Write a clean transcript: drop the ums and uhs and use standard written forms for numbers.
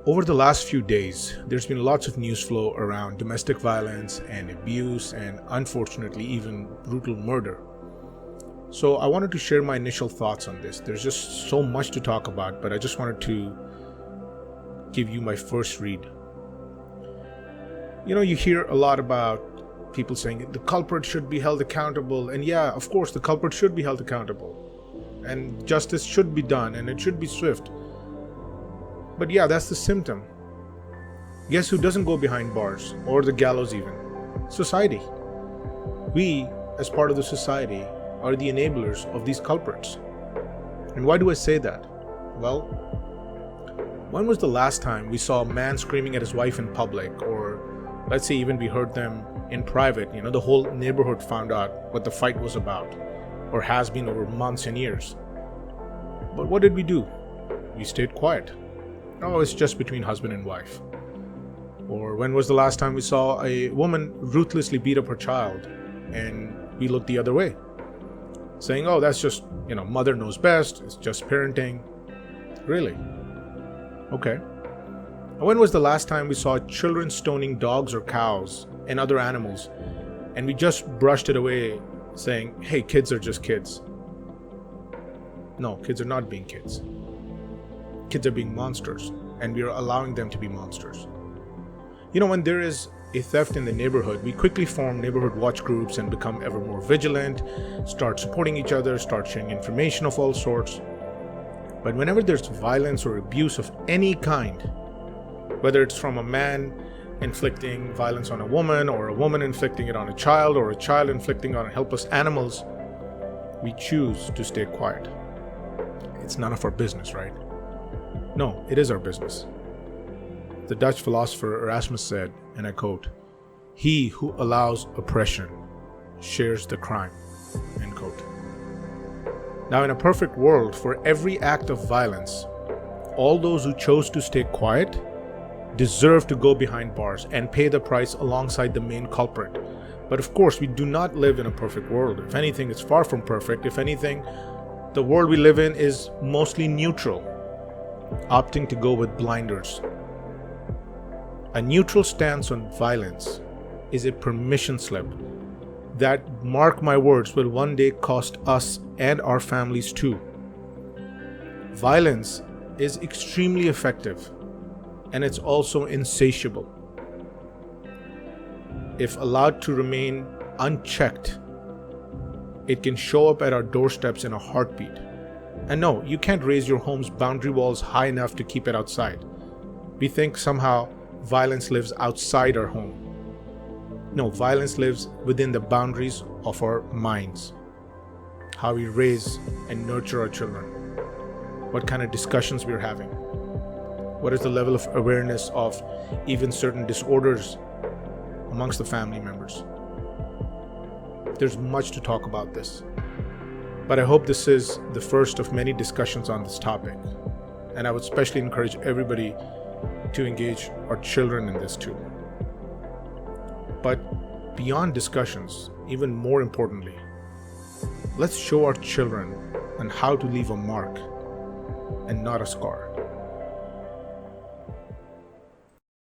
Over the last few days, there's been lots of news flow around domestic violence and abuse and unfortunately even brutal murder. So I wanted to share my initial thoughts on this. There's just so much to talk about, but I just wanted to give you my first read. You hear a lot about people saying the culprit should be held accountable. And yeah, of course, the culprit should be held accountable. And justice should be done, and it should be swift. But yeah, that's the symptom. Guess who doesn't go behind bars or the gallows even? Society. We, as part of the society, are the enablers of these culprits. And why do I say that? Well, when was the last time we saw a man screaming at his wife in public, or let's say even we heard them in private, the whole neighborhood found out what the fight was about, or has been over months and years. But what did we do? We stayed quiet. Oh, it's just between husband and wife. Or when was the last time we saw a woman ruthlessly beat up her child and we looked the other way, saying, oh, that's just, mother knows best, it's just parenting. Really? Okay. When was the last time we saw children stoning dogs or cows and other animals and we just brushed it away saying, hey, kids are just kids? No, kids are not being kids. Kids are being monsters, and we are allowing them to be monsters. When there is a theft in the neighborhood, we quickly form neighborhood watch groups and become ever more vigilant, start supporting each other, start sharing information of all sorts. But whenever there's violence or abuse of any kind, whether it's from a man inflicting violence on a woman, or a woman inflicting it on a child, or a child inflicting on helpless animals, we choose to stay quiet. It's none of our business, right? No, it is our business. The Dutch philosopher Erasmus said, and I quote, "He who allows oppression shares the crime," end quote. Now, in a perfect world, for every act of violence, all those who chose to stay quiet deserve to go behind bars and pay the price alongside the main culprit. But of course, we do not live in a perfect world. If anything, it's far from perfect. If anything, the world we live in is mostly neutral, opting to go with blinders. A neutral stance on violence is a permission slip that, mark my words, will one day cost us and our families too. Violence is extremely effective, and it's also insatiable. If allowed to remain unchecked, it can show up at our doorsteps in a heartbeat. And no, you can't raise your home's boundary walls high enough to keep it outside. We think somehow violence lives outside our home. No, violence lives within the boundaries of our minds. How we raise and nurture our children. What kind of discussions we're having. What is the level of awareness of even certain disorders amongst the family members. There's much to talk about this. But I hope this is the first of many discussions on this topic. And I would especially encourage everybody to engage our children in this too. But beyond discussions, even more importantly, let's show our children on how to leave a mark and not a scar.